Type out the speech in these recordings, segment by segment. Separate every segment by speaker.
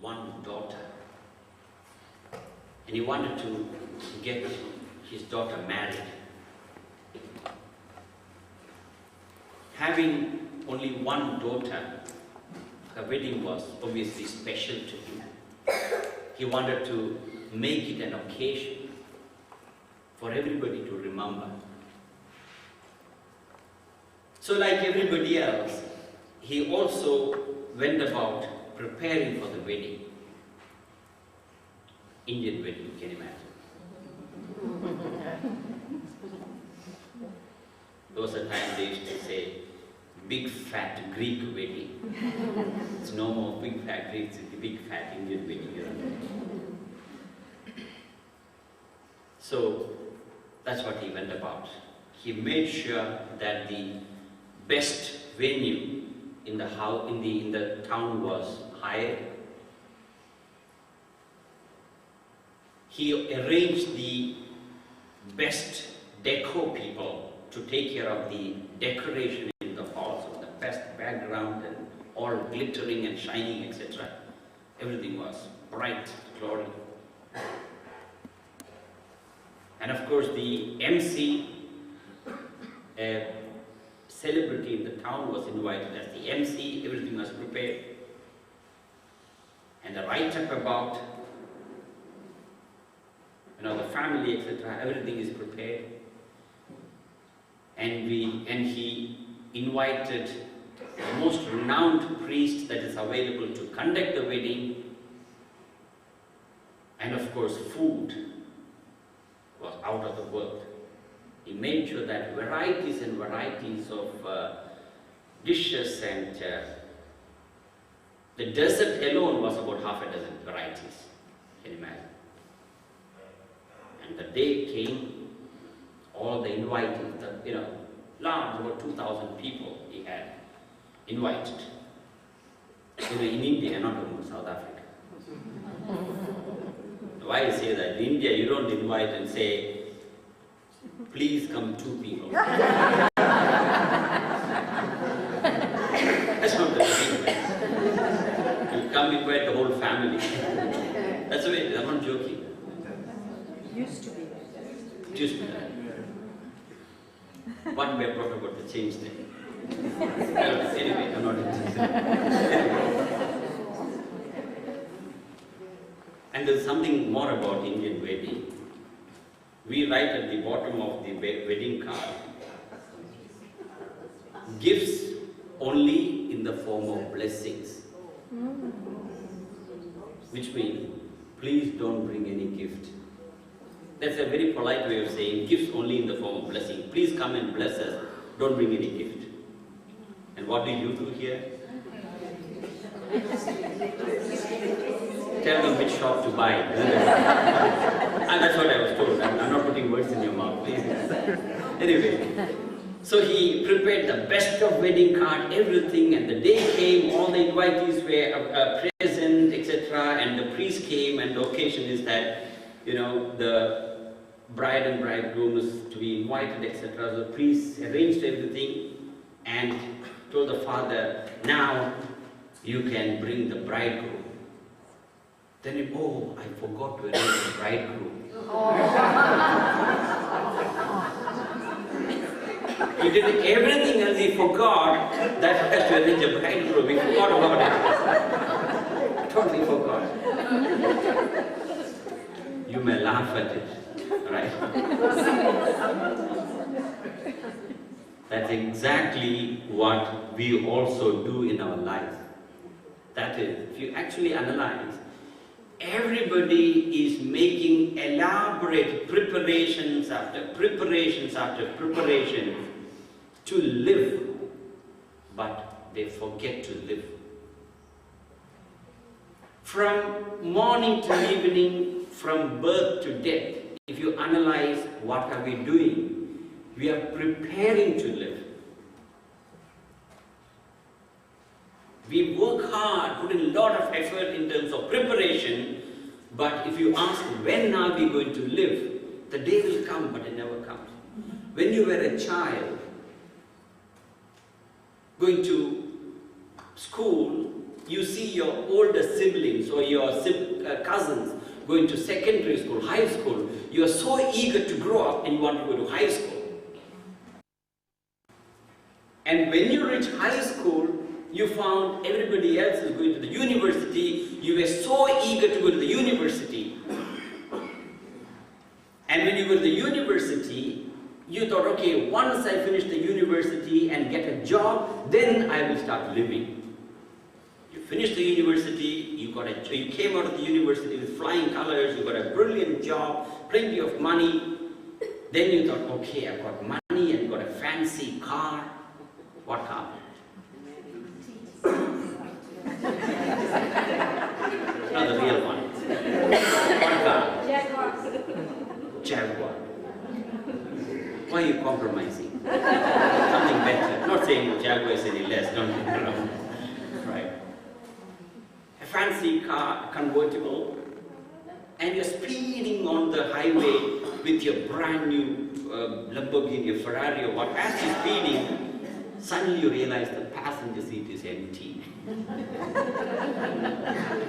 Speaker 1: one daughter. And he wanted to get his daughter married. Having only one daughter, her wedding was obviously special to him. He wanted to make it an occasion for everybody to remember. So like everybody else, he also went about preparing for the wedding. Indian wedding, you can imagine. There was a time they used to say, big fat Greek wedding. It's no more big fat Greek, it's the big fat Indian wedding. So that's what he went about. He made sure that the best venue in the house, in the town was hired. He arranged the best deco people to take care of the decoration in the halls, with the best background and all glittering and shining, etc. Everything was bright, glory. And of course the MC, a celebrity in the town, was invited as the MC. Everything was prepared. And the write-up about the family, etc., everything is prepared. And he invited the most renowned priest that is available to conduct the wedding. And of course, food was out of the world. He made sure that varieties and varieties of dishes, and the dessert alone was about half a dozen varieties, you can imagine. And the day came, all the invitees, large, over 2,000 people he had invited. In India, not in South Africa. Why I say that? In India, you don't invite and say, please come 2 people. That's not the way. You come invite the whole family. That's the way it is. I'm not joking.
Speaker 2: Used to be.
Speaker 1: It used to be that. One way I brought about to change them. Anyway, I'm not interested. And there's something more about Indian wedding. We write at the bottom of the wedding card, gifts only in the form of blessings. Which means, please don't bring any gift. That's a very polite way of saying gifts only in the form of blessing. Please come and bless us, don't bring any gift. And what do you do here? Tell them which shop to buy. And that's what I was told. I'm not putting words in your mouth, please. Anyway, so he prepared the best of wedding card, everything, and the day came, all the invitees were present, etc. And the priest came, and the occasion is that, the bride and bridegroom is to be invited, etc. So the priest arranged everything and told the father, now you can bring the bridegroom. Then he, oh, I forgot to arrange the bridegroom. He did everything else, he forgot that he has to arrange a bridegroom. He forgot about it. Totally forgot. You may laugh at it, right? That's exactly what we also do in our life. That is, if you actually analyze, everybody is making elaborate preparations after preparations after preparations to live, but they forget to live. From morning to evening, from birth to death, if you analyze what are we doing, we are preparing to live. We work hard, put in a lot of effort in terms of preparation, but if you ask when are we going to live, the day will come, but it never comes. When you were a child, going to school, you see your older siblings or your cousins going to secondary school, high school, you are so eager to grow up and you want to go to high school. And when you reach high school, you found everybody else is going to the university, you were so eager to go to the university. And when you go to the university, you thought, okay, once I finish the university and get a job, then I will start living. You finished the university, you came out of the university with flying colors, you got a brilliant job, plenty of money. Then you thought, okay, I've got money and got a fancy car. What car? Not the real one. What car? Jaguar. Why are you compromising? Something better. Not saying Jaguar is any less, don't get me wrong. Right. A fancy car, convertible, and you're speeding on the highway with your brand new Lamborghini, Ferrari or what. As you're speeding, suddenly you realize the passenger seat is empty.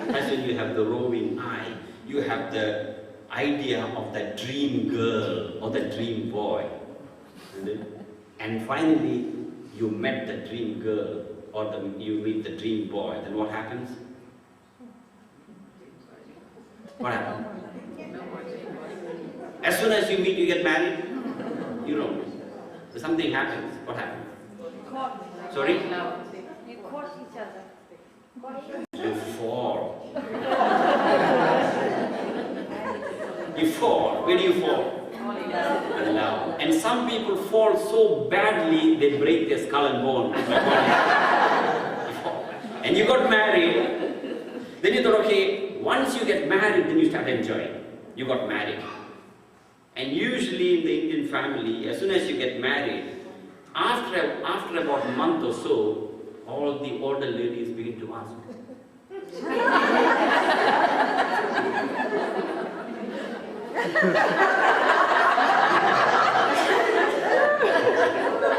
Speaker 1: That's when you have the roving eye. You have the idea of that dream girl or the dream boy. And finally, you met the dream girl or you meet the dream boy. Then what happens? What happens? As soon as you meet, you get married? You don't. So something happens. What happens? Sorry?
Speaker 2: You court each other.
Speaker 1: You fall. You fall. Where do you fall? In love. And some people fall so badly they break their skull and bone. And you got married. Then you thought, okay, once you get married, then you start enjoying. You got married. And usually in the Indian family, as soon as you get married, after about a month or so, all the older ladies begin to ask,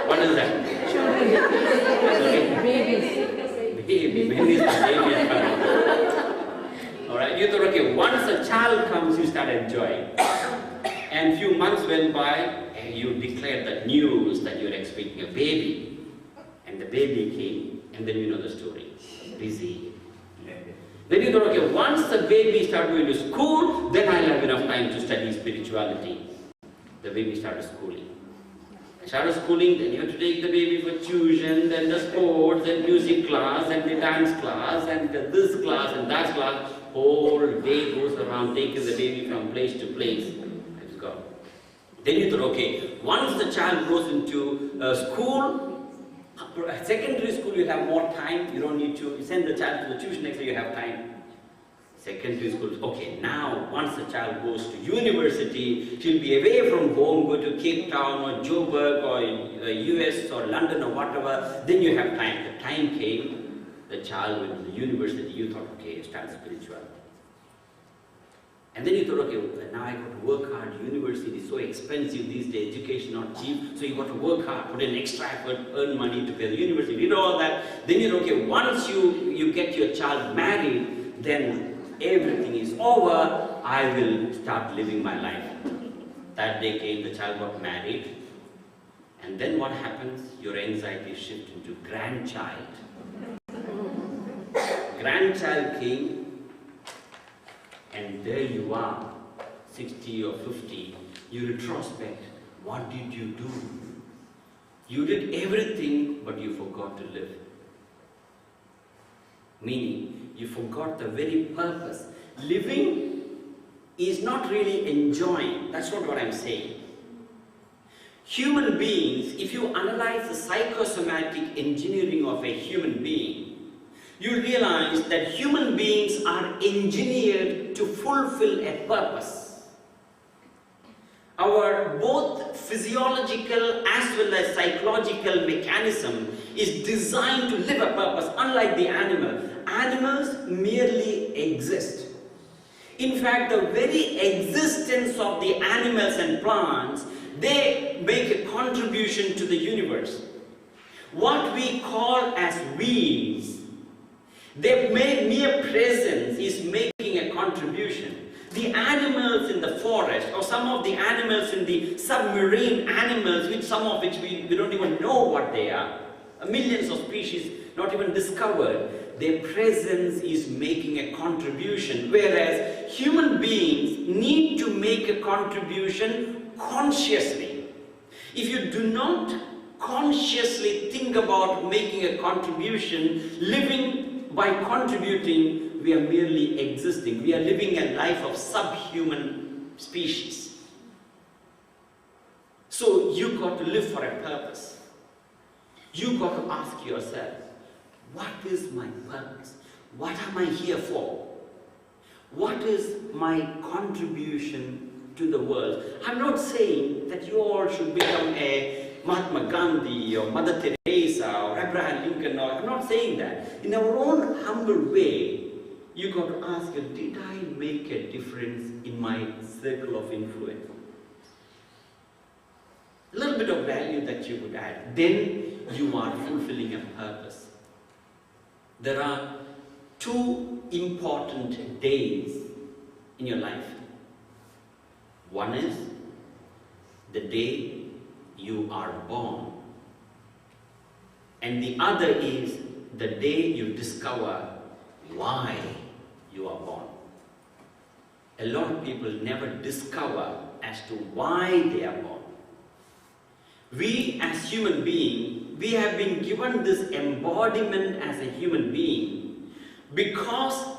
Speaker 1: what is that? Baby. When is the baby coming? Alright, you thought, okay, once a child comes, you start enjoying. And few months went by, and you declared the news that you're expecting a baby. And the baby came, and then you know the story. Busy. Then you thought, okay, once the baby started going to school, then I'll have enough time to study spirituality. The baby started schooling. Started schooling, then you have to take the baby for tuition, then the sports, and music class, and the dance class, and this class, and that class. Whole day goes around taking the baby from place to place. It's gone. Then you thought, okay, once the child goes into school, secondary school, you have more time. You don't need to send the child to the tuition next day, you have time. Secondary school, okay, now once the child goes to university, she'll be away from home, go to Cape Town or Joburg or US or London or whatever, then you have time. The time came, the child went to the university, you thought, okay, start spiritual. And then you thought, okay, now I got to work hard, university is so expensive these days, education not cheap, so you got to work hard, put in extra effort, earn money to pay the university, did all that. Then you thought, okay, once you get your child married, then everything is over, I will start living my life. That day came, the child got married, and then what happens? Your anxiety shifts into grandchild. Grandchild came, and there you are, 60 or 50, you retrospect, what did you do? You did everything, but you forgot to live. Meaning, you forgot the very purpose. Living is not really enjoying. That's not what I'm saying. Human beings, if you analyze the psychosomatic engineering of a human being, you realize that human beings are engineered to fulfill a purpose. Our both physiological as well as psychological mechanism is designed to live a purpose, unlike the animal. Animals merely exist. In fact, the very existence of the animals and plants, they make a contribution to the universe. What we call as beings, Their mere presence is making a contribution. The animals in the forest, or some of the animals in the submarine animals, which some of which we don't even know what they are, millions of species not even discovered, their presence is making a contribution, whereas human beings need to make a contribution consciously. If you do not consciously think about making a contribution, living by contributing, we are merely existing. We are living a life of subhuman species. So you got to live for a purpose. You got to ask yourself, what is my purpose? What am I here for? What is my contribution to the world? I'm not saying that you all should become a Mahatma Gandhi or Mother Teresa or Abraham Lincoln. I'm not saying that. In our own humble way, you got to ask, did I make a difference in my circle of influence? A little bit of value that you would add. Then you are fulfilling a purpose. There are two important days in your life. One is the day you are born, and the other is the day you discover why you are born. A lot of people never discover as to why they are born. We as human beings, we have been given this embodiment as a human being because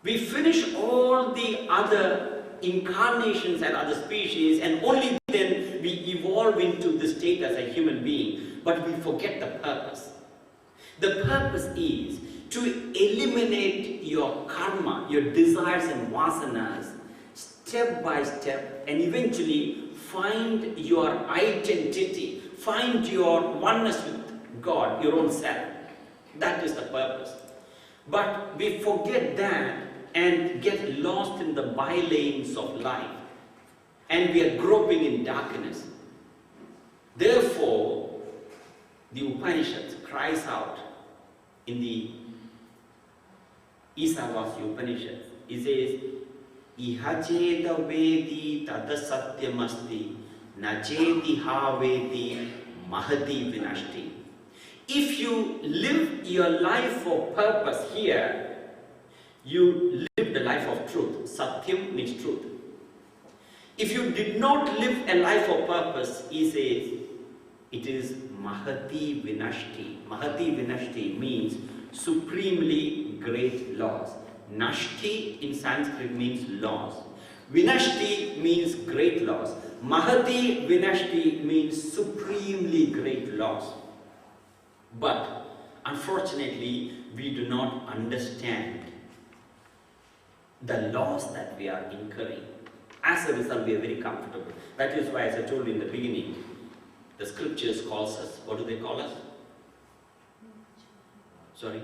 Speaker 1: we finish all the other incarnations and other species, and only then we evolve into the state as a human being, but we forget the purpose. The purpose is to eliminate your karma, your desires and vasanas, step by step, and eventually find your identity, find your oneness with God, your own self. That is the purpose. But we forget that and get lost in the bylanes of life, and we are groping in darkness. Therefore, the Upanishads cries out in the Isavasya Upanishad. It says, Ihacheta vedi tada satyamasti, nacheti haveti mahati vinashti. If you live your life for purpose here, you live the life of truth. Satyam means truth. If you did not live a life of purpose, he says, it is mahati vinashti. Mahati vinashti means supremely great loss. Nashti in Sanskrit means loss. Vinashti means great loss. Mahati vinashti means supremely great loss. But unfortunately, we do not understand the loss that we are incurring. As a result, we are very comfortable. That is why, as I told you in the beginning, the scriptures calls us, what do they call us? Sorry?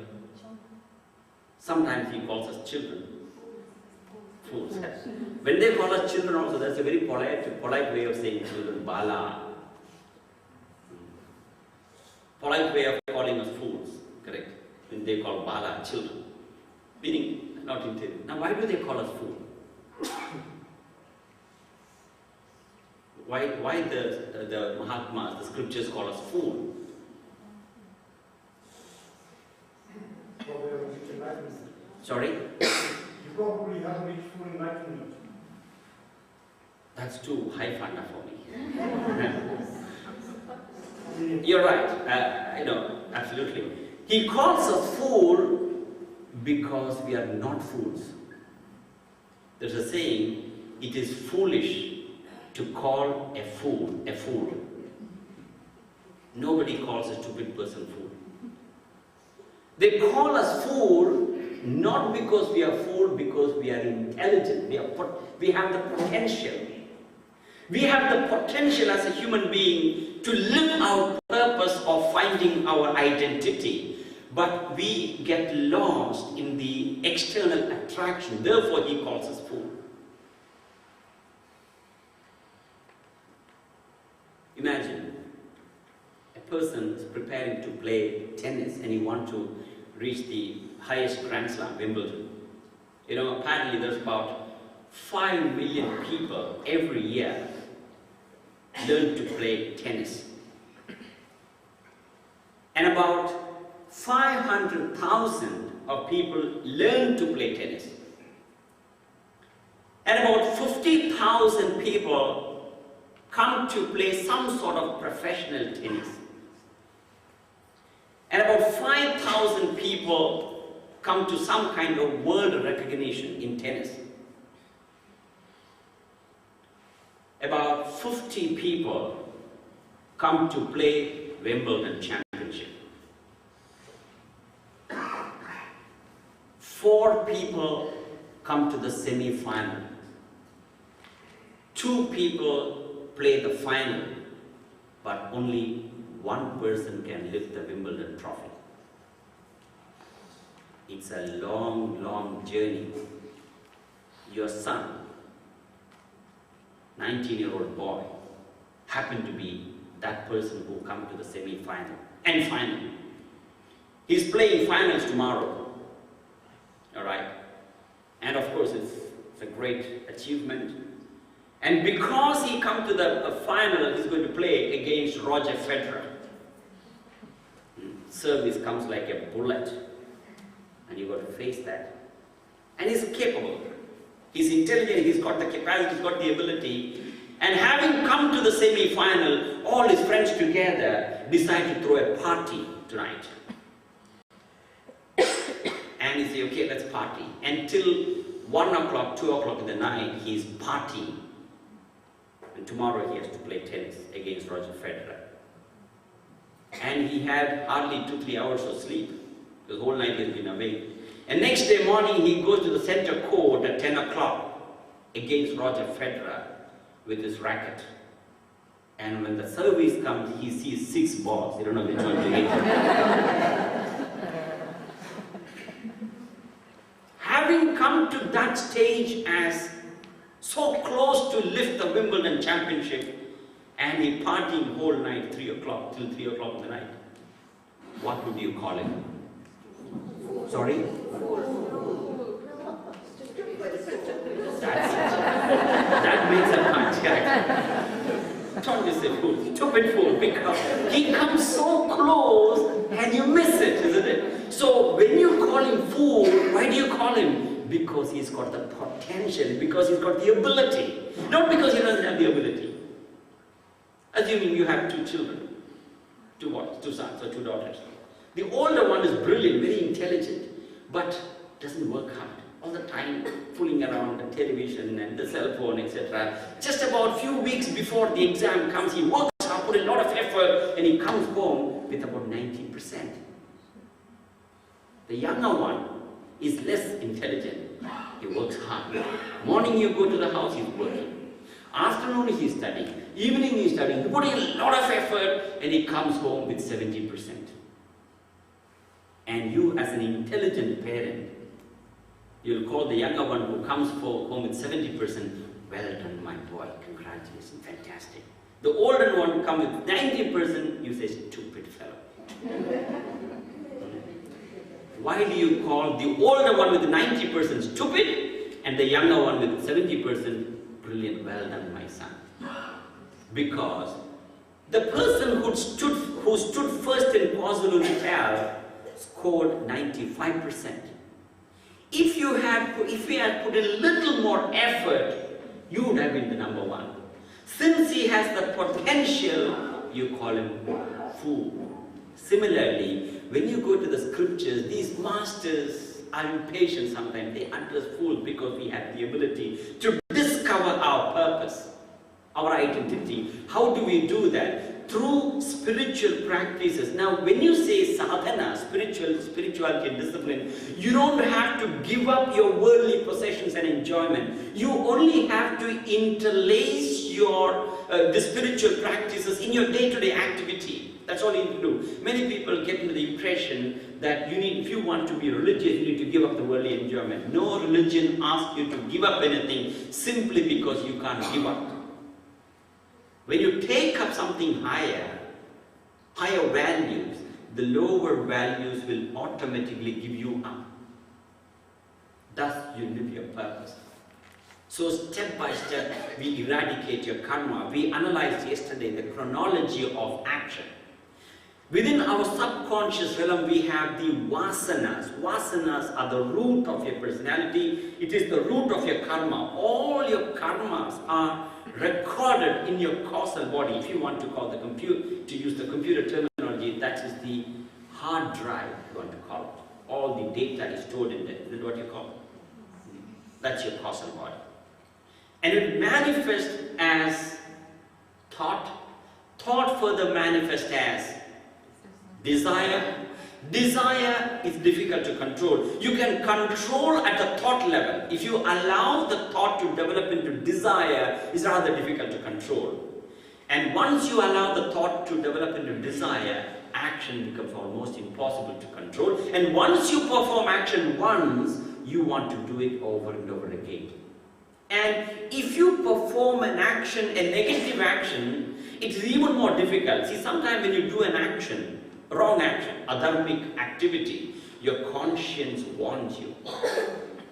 Speaker 1: Sometimes he calls us children. Fools. When they call us children also, that's a very polite way of saying children. Bala. Polite way of calling us fools. Correct. When they call Bala, children. Meaning, not intelligent. Now, why do they call us fools? Why the Mahatmas, the scriptures call us fool? Sorry?
Speaker 3: You probably haven't reached full enlightenment.
Speaker 1: That's too high funda for me. You're right. I know, absolutely. He calls us fool because we are not fools. There's a saying, it is foolish to call a fool a fool. Nobody calls a stupid person fool. They call us fool not because we are fool, because we are intelligent. We have the potential. We have the potential as a human being to live our purpose of finding our identity. But we get lost in the external attraction. Therefore, he calls us fool. Imagine a person is preparing to play tennis and he wants to reached the highest Grand Slam, Wimbledon. You know, apparently there's about 5 million people every year learn to play tennis. And about 500,000 of people learn to play tennis. And about 50,000 people come to play some sort of professional tennis. And about 5,000 people come to some kind of world recognition in tennis. About 50 people come to play Wimbledon Championship. 4 people come to the semi-final. 2 people play the final, but only 1 person can lift the Wimbledon trophy. It's a long, long journey. Your son, 19-year-old boy, happened to be that person who come to the semi-final and final. He's playing finals tomorrow. All right? And of course, it's a great achievement. And because he come to the final, he's going to play against Roger Federer. Service comes like a bullet, and you've got to face that. And he's capable. He's intelligent, he's got the capacity, he's got the ability. And having come to the semi-final, all his friends together decide to throw a party tonight. And he say, okay, let's party. Until 1 o'clock, 2 o'clock in the night, he's partying. And tomorrow he has to play tennis against Roger Federer. And he had hardly 2-3 hours of sleep. The whole night he has been awake. And next day morning he goes to the center court at 10 o'clock against Roger Federer with his racket. And when the service comes, he sees 6 balls. You don't know which one to hit. Having come to that stage as so close to lift the Wimbledon Championship, and he partying whole night, 3 o'clock, till 3 o'clock in the night, what would you call him? Sorry? That makes a punch, correct? Don't just say fool, stupid fool, because he comes so close and you miss it, isn't it? So when you call him fool, why do you call him? Because he's got the potential, because he's got the ability, not because he doesn't have the ability. Assuming you have 2 children, 2 boys, 2 sons or 2 daughters. The older one is brilliant, very intelligent, but doesn't work hard. All the time fooling around the television and the cell phone, etc. Just about a few weeks before the exam comes, he works hard, put a lot of effort, and he comes home with about 90%. The younger one is less intelligent. He works hard. Morning you go to the house, he's working. Afternoon he's studying. Evening he's studying. He putting a lot of effort, and he comes home with 70%. And you, as an intelligent parent, you'll call the younger one who comes home with 70%, well done, my boy, congratulations, fantastic. The older one who comes with 90%, you say, stupid fellow. Why do you call the older one with 90% stupid and the younger one with 70% brilliant, well done, my son? Because the person who stood first in KwaZulu-Natal scored 95%. If we had put a little more effort, you would have been the number 1. Since he has the potential, you call him fool. Similarly, when you go to the scriptures, these masters are impatient sometimes. They address fools because we have the ability to discover our purpose, our identity. How do we do that? Through spiritual practices. Now, when you say sadhana, spirituality and discipline, you don't have to give up your worldly possessions and enjoyment. You only have to interlace the spiritual practices in your day-to-day activity. That's all you need to do. Many people get into the impression that if you want to be religious, you need to give up the worldly enjoyment. No religion asks you to give up anything simply because you can't give up. When you take up something higher values, the lower values will automatically give you up. Thus you live your purpose. So step by step, we eradicate your karma. We analyzed yesterday the chronology of action. Within our subconscious realm, we have the vasanas. Vasanas are the root of your personality. It is the root of your karma. All your karmas are recorded in your causal body. If you want to call the computer, to use the computer terminology, that is the hard drive, if you want to call it. All the data is stored in there. Is that what you call it? That's your causal body. And it manifests as thought. Thought further manifests as desire. Desire is difficult to control. You can control at the thought level. If you allow the thought to develop into desire, it's rather difficult to control. And once you allow the thought to develop into desire, action becomes almost impossible to control. And once you perform action once, you want to do it over and over again. And if you perform an action, a negative action, it's even more difficult. See, sometimes when you do an action, wrong action, adharmic activity, your conscience warns you.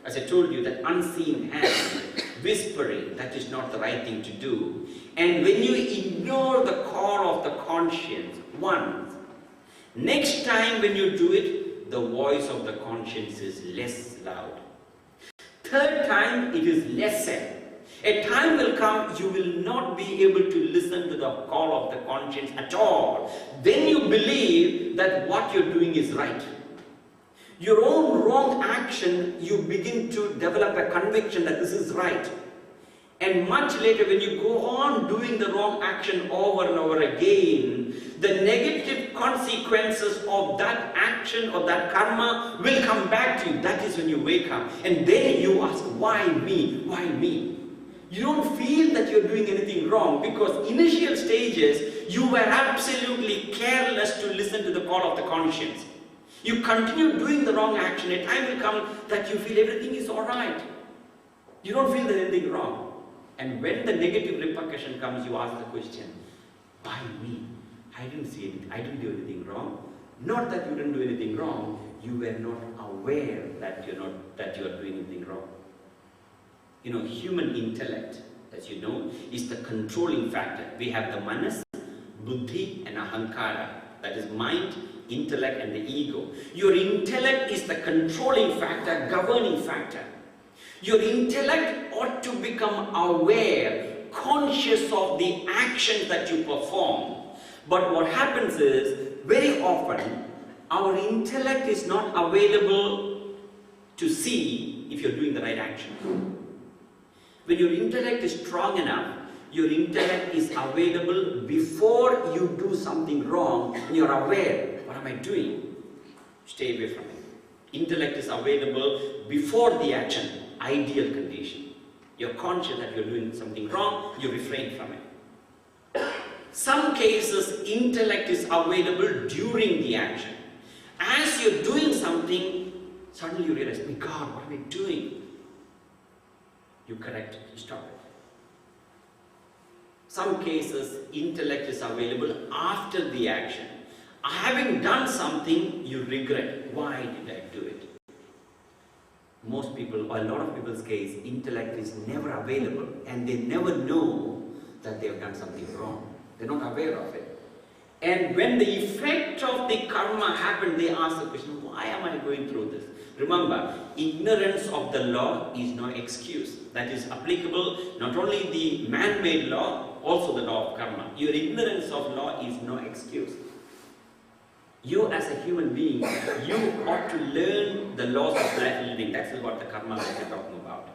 Speaker 1: As I told you, that unseen hand whispering, that is not the right thing to do. And when you ignore the call of the conscience once, next time when you do it, the voice of the conscience is less loud. Third time, it is lesser. A time will come, you will not be able to listen to the call of the conscience at all. Then you believe that what you're doing is right. Your own wrong action, you begin to develop a conviction that this is right. And much later, when you go on doing the wrong action over and over again, the negative consequences of that action or that karma will come back to you. That is when you wake up. And then you ask, why me? Why me? You don't feel that you're doing anything wrong, because initial stages, you were absolutely careless to listen to the call of the conscience. You continue doing the wrong action. A time will come that you feel everything is alright. You don't feel there's anything wrong. And when the negative repercussion comes, you ask the question, why me? I didn't see anything. I didn't do anything wrong. Not that you didn't do anything wrong, you were not aware that you are doing anything wrong. You know, human intellect, as you know, is the controlling factor. We have the manas, buddhi and ahankara. That is mind, intellect and the ego. Your intellect is the controlling factor, governing factor. Your intellect ought to become aware, conscious of the actions that you perform. But what happens is, very often, our intellect is not available to see if you're doing the right action. When your intellect is strong enough, your intellect is available before you do something wrong, and you're aware, what am I doing? Stay away from it. Intellect is available before the action, ideal condition. You're conscious that you're doing something wrong, you refrain from it. Some cases, intellect is available during the action. As you're doing something, suddenly you realize, my God, what am I doing? You correct it, you stop it. Some cases, intellect is available after the action. Having done something, you regret. Why did I do it? Most people, or a lot of people's case, intellect is never available, and they never know that they have done something wrong. They're not aware of it. And when the effect of the karma happened, they ask the question, why am I going through this? Remember, ignorance of the law is no excuse. That is applicable not only the man-made law, also the law of karma. Your ignorance of law is no excuse. You as a human being, you ought to learn the laws of life living. That's what the karma that we're talking about.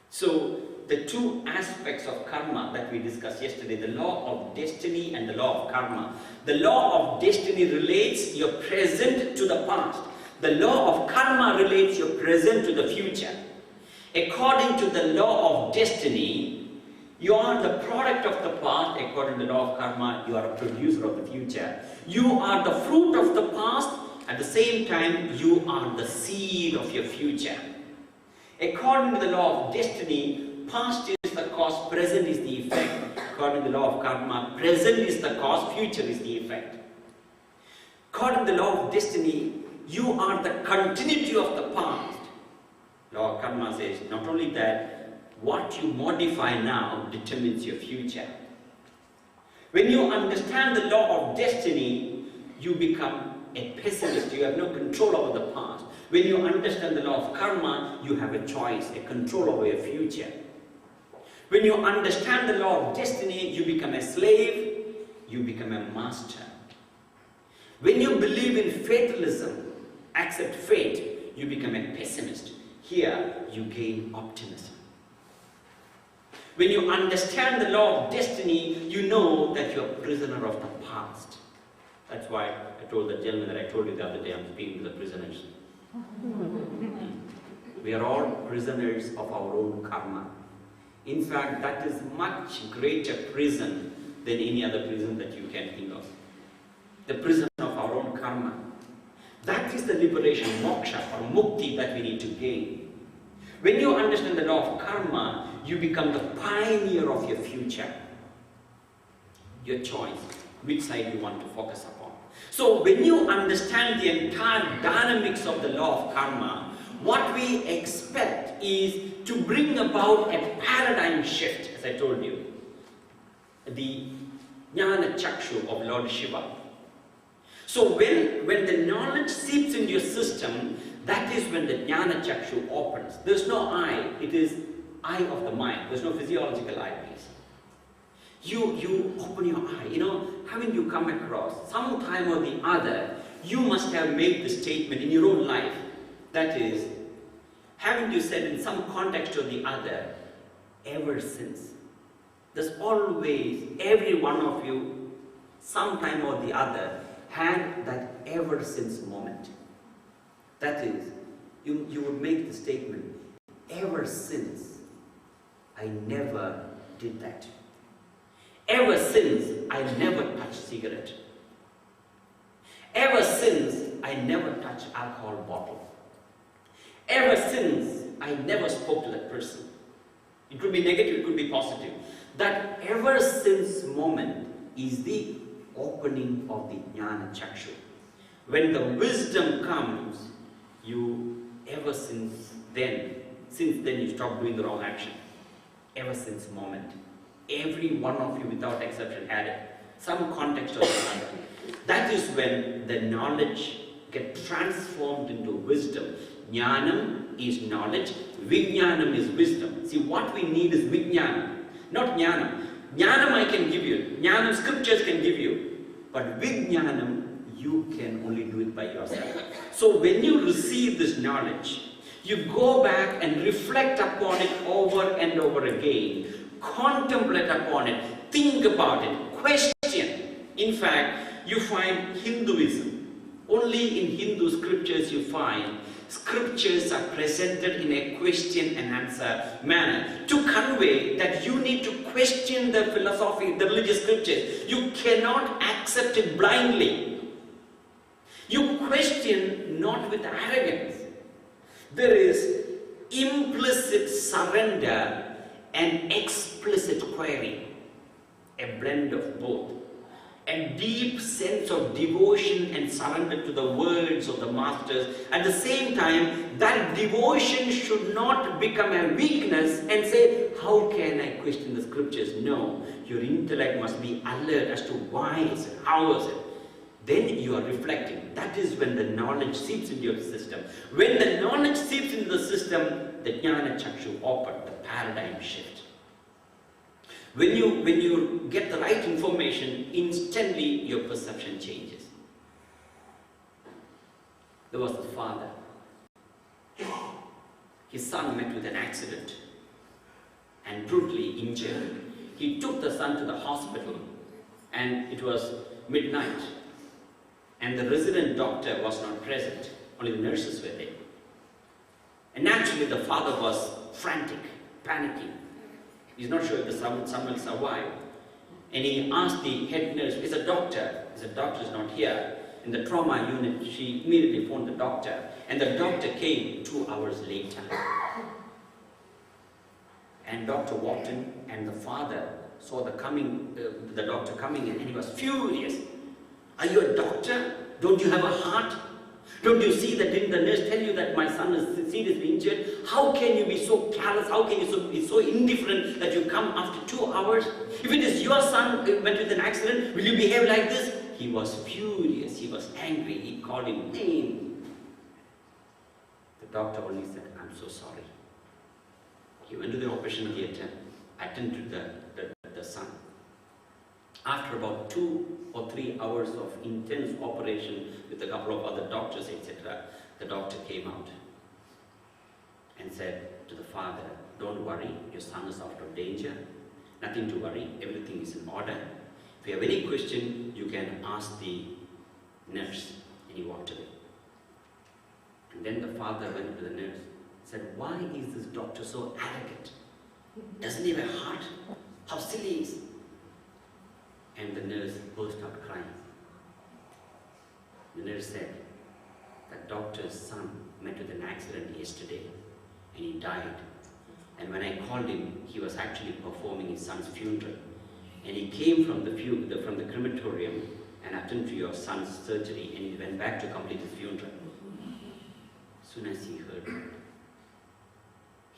Speaker 1: So, the two aspects of karma that we discussed yesterday, the law of destiny and the law of karma. The law of destiny relates your present to the past. The law of karma relates your present to the future. According to the law of destiny, you are the product of the past. According to the law of karma, you are a producer of the future. You are the fruit of the past. At the same time, you are the seed of your future. According to the law of destiny, past is the cause, present is the effect. According to the law of karma, present is the cause, future is the effect. According to the law of destiny, you are the continuity of the past. Law of karma says not only that, what you modify now determines your future. When you understand the law of destiny, you become a pessimist. You have no control over the past. When you understand the law of karma, you have a choice, a control over your future. When you understand the law of destiny, you become a slave, you become a master. When you believe in fatalism, accept fate, you become a pessimist. Here, you gain optimism. When you understand the law of destiny, you know that you're a prisoner of the past. That's why I told the gentleman that I told you the other day, I'm speaking to the prisoners. We are all prisoners of our own karma. In fact, that is much greater prison than any other prison that you can think of. The prison of our own karma. That is the liberation, moksha or mukti that we need to gain. When you understand the law of karma, you become the pioneer of your future. Your choice, which side you want to focus upon. So when you understand the entire dynamics of the law of karma, what we expect is to bring about a paradigm shift, as I told you. The jnana chakshu of Lord Shiva. So when the knowledge seeps into your system, that is when the jnana chakshu opens. There's no eye, it is eye of the mind. There's no physiological eye, please. You open your eye. You know, haven't you come across, some time or the other, you must have made the statement in your own life. That is, haven't you said in some context or the other, ever since? There's always, every one of you, sometime or the other, had that ever since moment. That is, you would make the statement, ever since I never did that. Ever since I never touched cigarette. Ever since I never touched alcohol bottle. Ever since I never spoke to that person. It could be negative, it could be positive. That ever since moment is the opening of the jnana chakshu. When the wisdom comes, you ever since then you stop doing the wrong action. Ever since moment. Every one of you without exception had it. Some context or another. That is when the knowledge gets transformed into wisdom. Jnanam is knowledge, vijnanam is wisdom. See, what we need is vijnanam, not jnanam. Jnanam I can give you, jnanam scriptures can give you, but vijnanam you can only do it by yourself. So when you receive this knowledge, you go back and reflect upon it over and over again, contemplate upon it, think about it, question. In fact, you find Hinduism. Only in Hindu scriptures you find scriptures are presented in a question and answer manner to convey that you need to question the philosophy, the religious scriptures. You cannot accept it blindly. You question not with arrogance. There is implicit surrender and explicit query, a blend of both. A deep sense of devotion and surrender to the words of the masters. At the same time, that devotion should not become a weakness and say, how can I question the scriptures? No, your intellect must be alert as to why is it, how is it. Then you are reflecting. That is when the knowledge seeps into your system. When the knowledge seeps into the system, the jnana chakshu opened, the paradigm shift. When you get the right information, instantly your perception changes. There was the father. His son met with an accident and brutally injured. He took the son to the hospital and it was midnight. And the resident doctor was not present. Only the nurses were there. And naturally the father was frantic, panicking. He's not sure if the son will survive. And he asked the head nurse, is a doctor? The doctor is not here. In the trauma unit, she immediately phoned the doctor. And the doctor came 2 hours later. And doctor walked in and the father saw the doctor coming in and he was furious. Are you a doctor? Don't you have a heart? Don't you see that didn't the nurse tell you that my son is seriously injured? How can you be so careless? How can you be so indifferent that you come after 2 hours? If it is your son who went with an accident, will you behave like this? He was furious. He was angry. He called him names. The doctor only said, I'm so sorry. He went to the operation theatre, attended to the son. After about 2 or 3 hours of intense operation with a couple of other doctors, etc., the doctor came out and said to the father, don't worry, your son is out of danger. Nothing to worry, everything is in order. If you have any question, you can ask the nurse. And he walked away. And then the father went to the nurse and said, why is this doctor so arrogant? Doesn't he have a heart? How silly he is. And the nurse burst out crying. The nurse said, that doctor's son met with an accident yesterday and he died. And when I called him, he was actually performing his son's funeral. And he came from the crematorium and attended to your son's surgery, and he went back to complete his funeral. As soon as he heard that,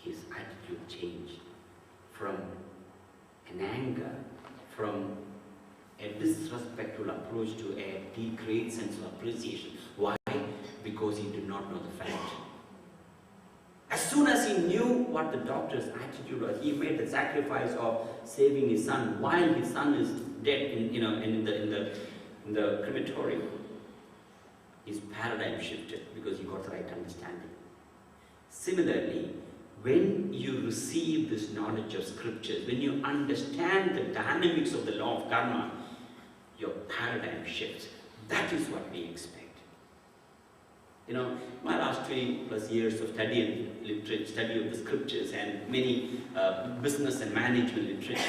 Speaker 1: his attitude changed from an anger, from a disrespectful approach to a great sense of appreciation. Why? Because he did not know the fact. As soon as he knew what the doctor's attitude was, he made the sacrifice of saving his son while his son is dead in the crematorium. His paradigm shifted because he got the right understanding. Similarly, when you receive this knowledge of scriptures, when you understand the dynamics of the law of karma, your paradigm shifts. That is what we expect. My last 20+ years of study of the scriptures and many business and management literature,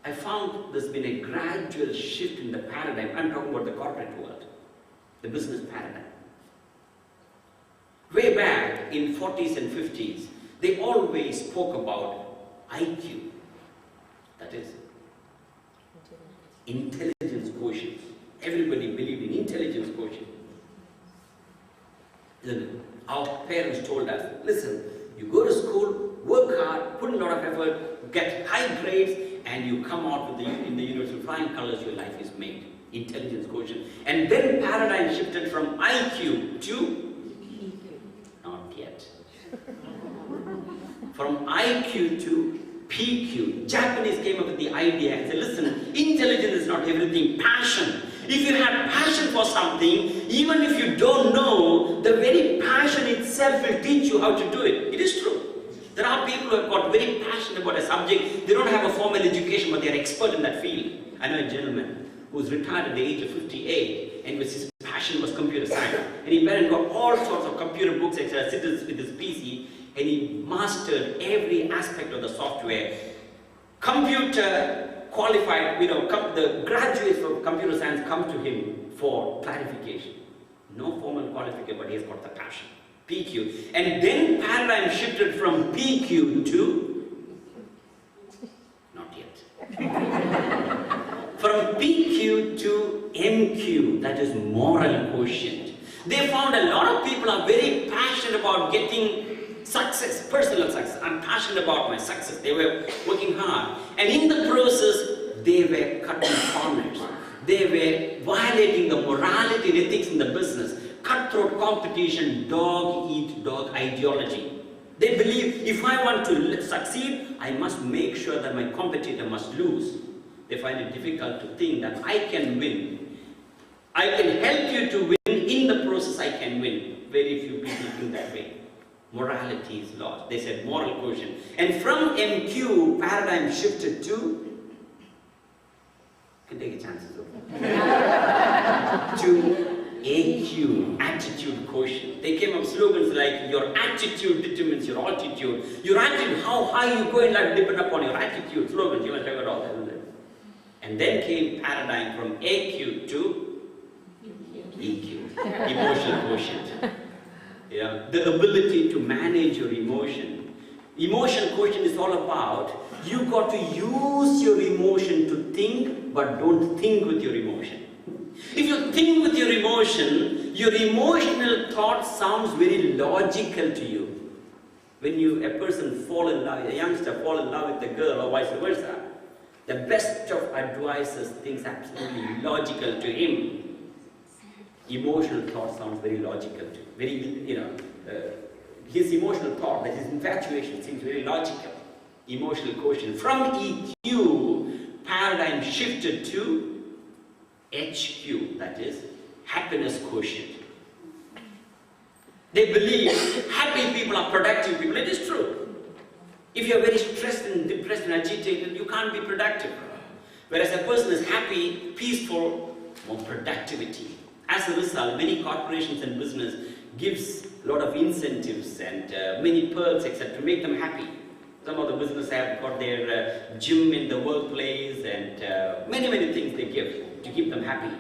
Speaker 1: I found there's been a gradual shift in the paradigm. I'm talking about the corporate world, the business paradigm. Way back in 40s and 50s, they always spoke about IQ, that is, intelligence quotient. Everybody believed in intelligence quotient. Our parents told us, listen, you go to school, work hard, put in a lot of effort, get high grades, and you come out with in the universal flying colors, your life is made. Intelligence quotient. And then paradigm shifted from IQ to not yet. From IQ to PQ. Japanese came up with the idea and said, listen, intelligence is not everything, passion. If you have passion for something, even if you don't know, the very passion itself will teach you how to do it. It is true. There are people who have got very passionate about a subject. They don't have a formal education, but they are expert in that field. I know a gentleman who was retired at the age of 58, and his passion was computer science. And he went and got all sorts of computer books, etc., sits with his PC, and he mastered every aspect of the software. Computer qualified, the graduates from computer science come to him for clarification. No formal qualification, but he has got the passion. PQ. And then paradigm shifted from PQ to not yet. From PQ to MQ, that is moral quotient. They found a lot of people are very passionate about getting success, personal success. I'm passionate about my success. They were working hard. And in the process, they were cutting corners. They were violating the morality and ethics in the business. Cutthroat competition, dog-eat-dog ideology. They believe if I want to succeed, I must make sure that my competitor must lose. They find it difficult to think that I can win. I can help you to win. In the process, I can win. Very few people think that way. Morality is lost. They said moral quotient. And from MQ, paradigm shifted to, can take a chance to AQ, attitude quotient. They came up with slogans like, your attitude determines your altitude. Your attitude, how high you go in life depends upon your attitude. Slogans, you must have got all that. And then came paradigm from AQ to EQ, emotional quotient. Yeah, the ability to manage your emotion. Emotion quotient is all about, you got to use your emotion to think, but don't think with your emotion. If you think with your emotion, your emotional thought sounds very logical to you. When a person fall in love, a youngster fall in love with a girl or vice versa, the best of advisors thinks absolutely logical to him. Emotional thought sounds very logical to him. His emotional thought, that his infatuation, seems very logical. Emotional quotient. From EQ, paradigm shifted to HQ, that is, happiness quotient. They believe happy people are productive people. It is true. If you are very stressed and depressed and agitated, you can't be productive. Whereas a person is happy, peaceful, more productivity. As a result, many corporations and business gives a lot of incentives and many perks, etc., to make them happy. Some of the business have got their gym in the workplace and many things they give to keep them happy.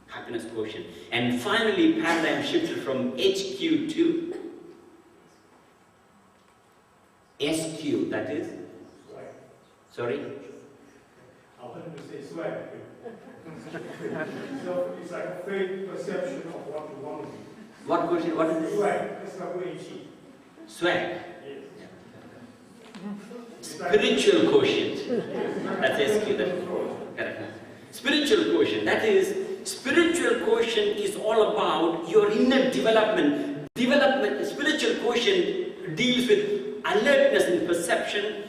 Speaker 1: Happiness quotient. And finally, paradigm shifted from HQ to SQ, that is?
Speaker 3: Swag.
Speaker 1: Sorry?
Speaker 3: I wanted to say swag. So it's like a fake perception of what you want to be.
Speaker 1: What quotient? What is this?
Speaker 3: Swag. That's like way cheap.
Speaker 1: Swag.
Speaker 3: Yes.
Speaker 1: Spiritual quotient.
Speaker 3: Yes.
Speaker 1: That's SQ. Correct. Spiritual quotient. That is, spiritual quotient is all about your inner development. Spiritual quotient deals with alertness in perception,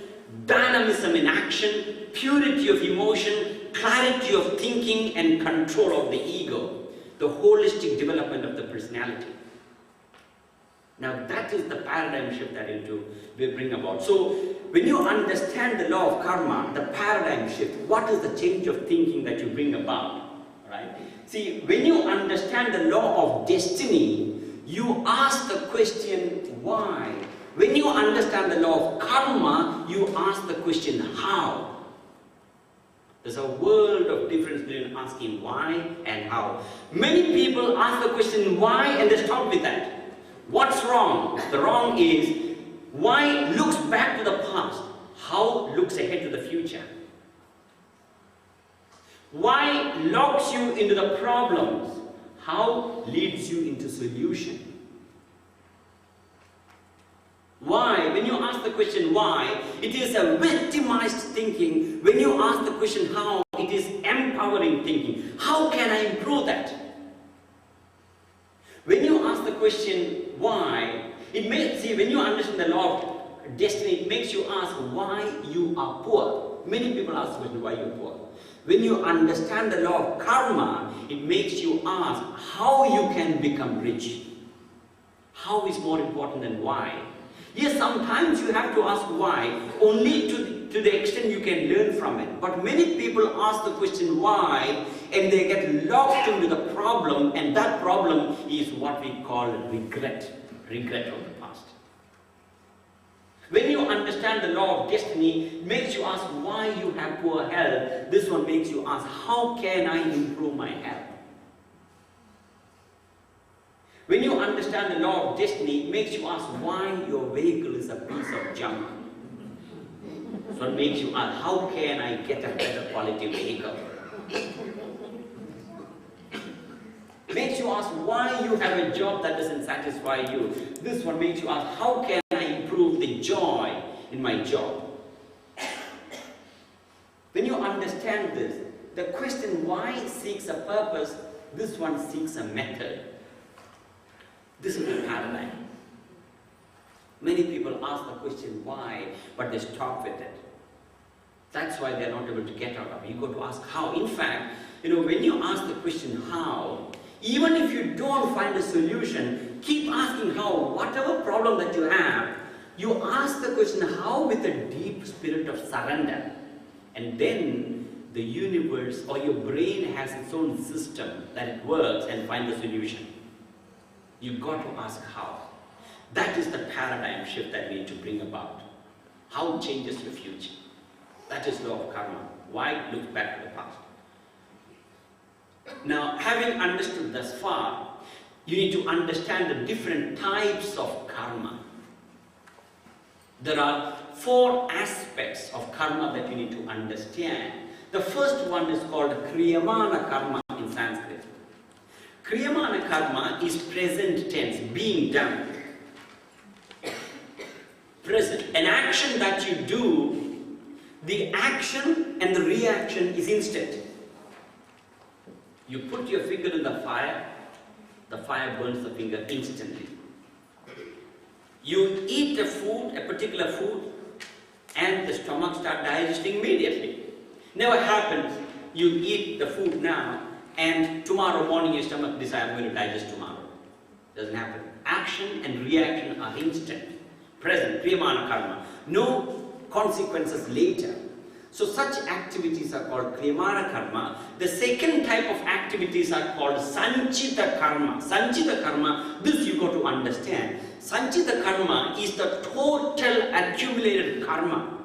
Speaker 1: dynamism in action, purity of emotion, clarity of thinking, and control of the ego. The holistic development of the personality. Now that is the paradigm shift that we bring about. So when you understand the law of karma, the paradigm shift, what is the change of thinking that you bring about? Right? See, when you understand the law of destiny, you ask the question, why? When you understand the law of karma, you ask the question, how? There's a world of difference between asking why and how. Many people ask the question why and they stop with that. What's wrong? The wrong is, why looks back to the past, how looks ahead to the future. Why locks you into the problems, how leads you into solution. Why? When you ask the question why, it is a victimized thinking. When you ask the question how, it is empowering thinking. How can I improve that? When you ask the question why, when you understand the law of destiny, it makes you ask why you are poor. Many people ask the question why you are poor. When you understand the law of karma, it makes you ask how you can become rich. How is more important than why. Yes, sometimes you have to ask why, only to the extent you can learn from it. But many people ask the question why, and they get locked into the problem, and that problem is what we call regret. Regret of the past. When you understand the law of destiny, it makes you ask why you have poor health. This one makes you ask, how can I improve my health? When you understand the law of destiny, it makes you ask why your vehicle is a piece of junk. So it makes you ask, how can I get a better quality vehicle? It makes you ask why you have a job that doesn't satisfy you. This one makes you ask, how can I improve the joy in my job? When you understand this, the question why seeks a purpose, this one seeks a method. This is the paradigm. Many people ask the question why, but they stop with it. That's why they're not able to get out of it. You got to ask how. In fact, when you ask the question how, even if you don't find a solution, keep asking how. Whatever problem that you have, you ask the question how with a deep spirit of surrender. And then the universe or your brain has its own system that it works and find the solution. You've got to ask how. That is the paradigm shift that we need to bring about. How changes your future. That is law of karma. Why look back to the past. Now, having understood thus far, you need to understand the different types of karma. There are 4 aspects of karma that you need to understand. The first one is called Kriyamana karma in in Sanskrit. Kriyamana karma is present tense, being done. Present. An action that you do, the action and the reaction is instant. You put your finger in the fire burns the finger instantly. You eat a food, a particular food, and the stomach starts digesting immediately. Never happens, you eat the food now, and tomorrow morning your stomach decides I'm going to digest tomorrow. Doesn't happen. Action and reaction are instant. Present, kriyamana karma. No consequences later. So such activities are called kriyamana karma. The second type of activities are called sanchita karma. Sanchita karma, this you got to understand. Sanchita karma is the total accumulated karma.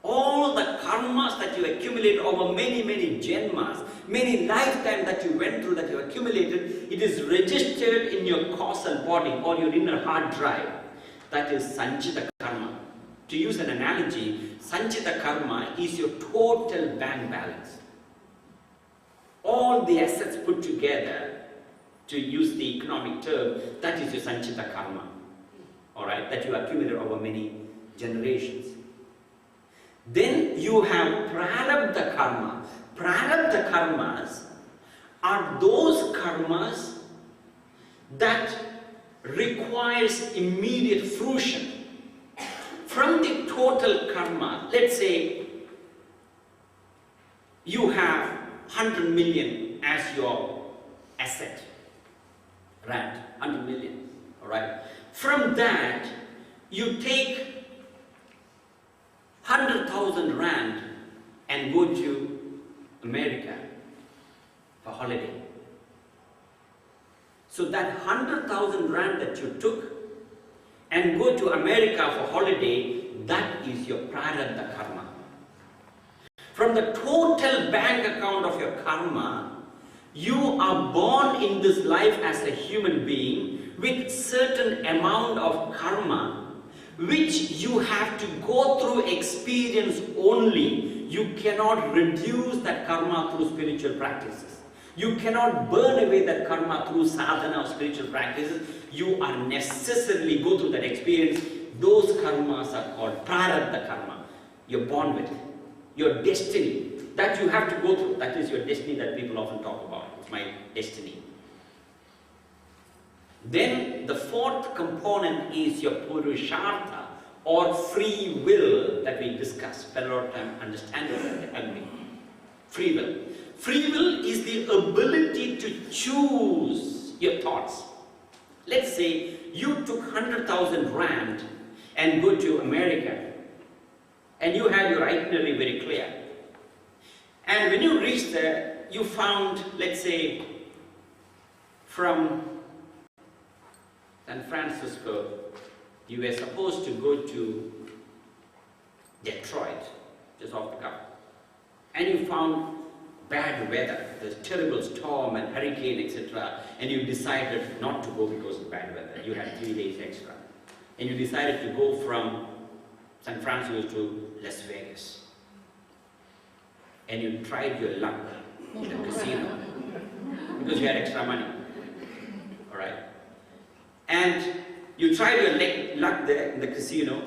Speaker 1: All the karmas that you accumulate over many janmas, many lifetimes that you went through, that you accumulated, it is registered in your causal body or your inner hard drive. That is sanchita karma. To use an analogy, sanchita karma is your total bank balance. All the assets put together, to use the economic term, that is your sanchita karma. Alright, that you accumulated over many generations. Then you have prarabdha karma. Prarabdha karmas are those karmas that requires immediate fruition. From the total karma, let's say you have 100 million as your asset, rand, 100 million, alright. From that, you take 100,000 rand and go to America for holiday. So that 100,000 rand that you took and go to America for holiday, that is your prarabdha karma. From the total bank account of your karma, you are born in this life as a human being with certain amount of karma which you have to go through experience only. You cannot reduce that karma through spiritual practices. You cannot burn away that karma through sadhana or spiritual practices. You are necessarily go through that experience. Those karmas are called prarabdha karma. You're born with it. Your destiny that you have to go through. That is your destiny that people often talk about. It's my destiny. Then the fourth component is your purushartha or free will that we discussed. Spend a lot of time understanding. Free will. Free will is the ability to choose your thoughts. Let's say you took 100,000 rand and go to America and you have your itinerary very clear. And when you reach there, you found, let's say, from San Francisco, you were supposed to go to Detroit, just off the cuff, and you found bad weather, there's terrible storm and hurricane, etc., and you decided not to go because of bad weather. You had 3 days extra, and you decided to go from San Francisco to Las Vegas, and you tried your luck in a casino because you had extra money. All right. And you tried your luck there in the casino,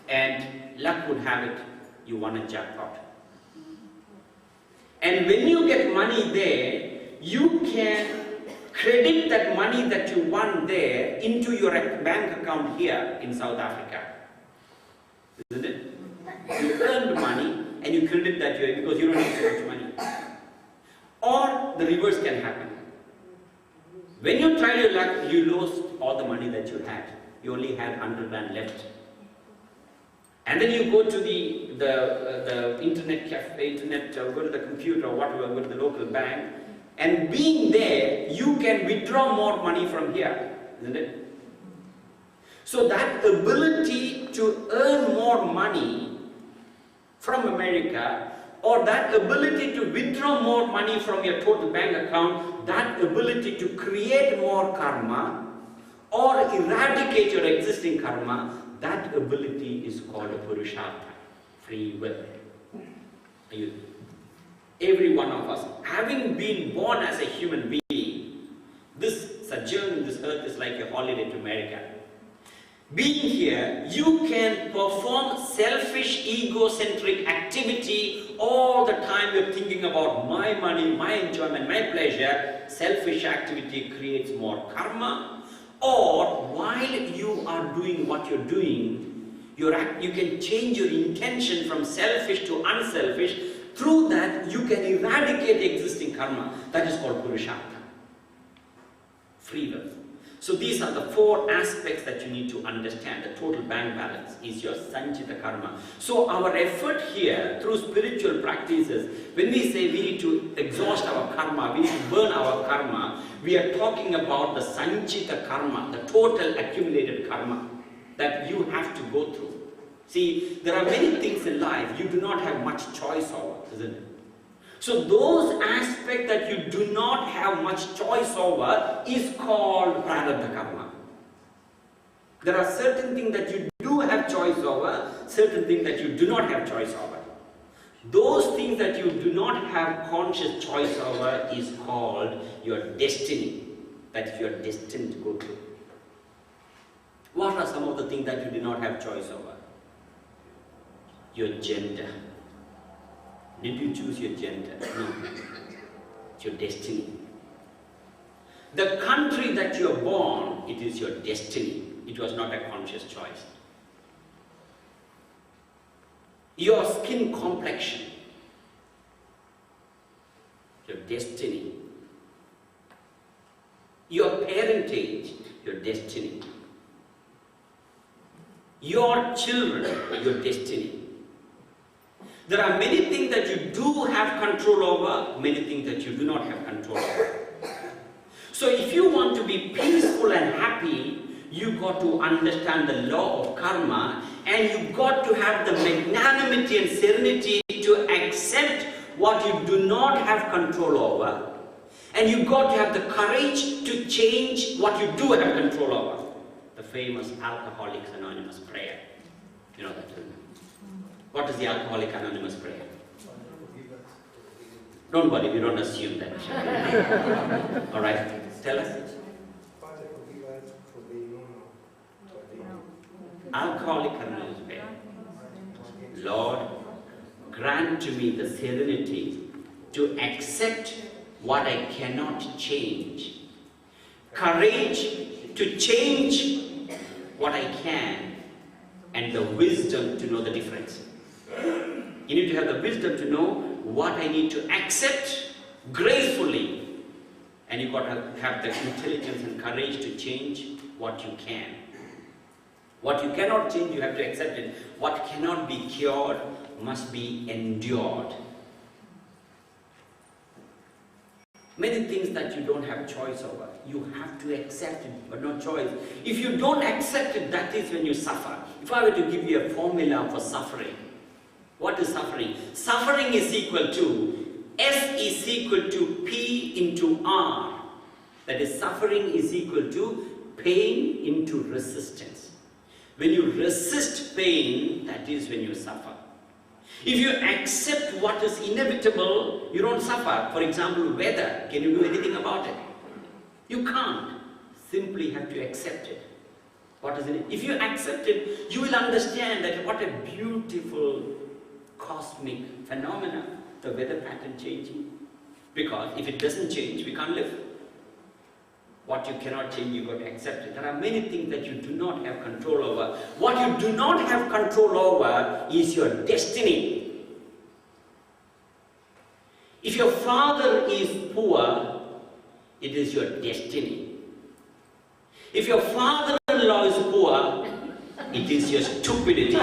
Speaker 1: and luck would have it, you won a jackpot. And when you get money there, you can credit that money that you won there into your bank account here in South Africa. Isn't it? You earned money and you credit that here because you don't have so much money. Or the reverse can happen. When you tried your luck, you lost all the money that you had. You only had 100 rand left. And then you go to the internet cafe, go to the computer or whatever, go to the local bank, and being there, you can withdraw more money from here, isn't it? So that ability to earn more money from America, or that ability to withdraw more money from your total bank account, that ability to create more karma, or eradicate your existing karma, that ability is called a purushartha, free will. every one of us, having been born as a human being, this sojourn in this earth is like a holiday to America. Being here, you can perform selfish, egocentric activity all the time. You're thinking about my money, my enjoyment, my pleasure. Selfish activity creates more karma. Or while you are doing what you're doing, you can change your intention from selfish to unselfish. Through that, you can eradicate the existing karma. That is called Purushartha. Freedom. So these are the 4 aspects that you need to understand. The total bank balance is your sanchita karma. So our effort here through spiritual practices, when we say we need to exhaust our karma, we need to burn our karma, we are talking about the sanchita karma, the total accumulated karma that you have to go through. See, there are many things in life you do not have much choice over, isn't it? So those aspects that you do not have much choice over is called prarabdha karma. There are certain things that you do have choice over, certain things that you do not have choice over. Those things that you do not have conscious choice over is called your destiny, that you are destined to go through. What are some of the things that you do not have choice over? Your gender. Did you choose your gender? No. It's your destiny. The country that you are born, it is your destiny. It was not a conscious choice. Your skin complexion, your destiny. Your parentage, your destiny. Your children, your destiny. There are many things that you do have control over, many things that you do not have control over. So if you want to be peaceful and happy, you got to understand the law of karma, and you got to have the magnanimity and serenity to accept what you do not have control over, and you got to have the courage to change what you do have control over. The famous Alcoholics Anonymous prayer. You know that, isn't it? What is the Alcoholic Anonymous prayer? Don't worry, we don't assume that. Alright, tell us. Alcoholic Anonymous prayer. Lord, grant to me the serenity to accept what I cannot change. Courage to change what I can, and the wisdom to know the difference. You need to have the wisdom to know what I need to accept gracefully, and you got to have the intelligence and courage to change what you can. What you cannot change, you have to accept it. What cannot be cured must be endured. Many things that you don't have choice over, you have to accept it, but no choice. If you don't accept it, that is when you suffer. If I were to give you a formula for suffering, what is suffering? Suffering is equal to S is equal to P into R. That is, suffering is equal to pain into resistance. When you resist pain, that is when you suffer. If you accept what is inevitable, you don't suffer. For example, weather. Can you do anything about it? You can't. Simply have to accept it. What is it? If you accept it, you will understand that what a beautiful cosmic phenomena, the weather pattern changing. Because if it doesn't change, we can't live. What you cannot change, you got to accept it. There are many things that you do not have control over. What you do not have control over is your destiny. If your father is poor, it is your destiny. If your father-in-law is poor, it is your stupidity.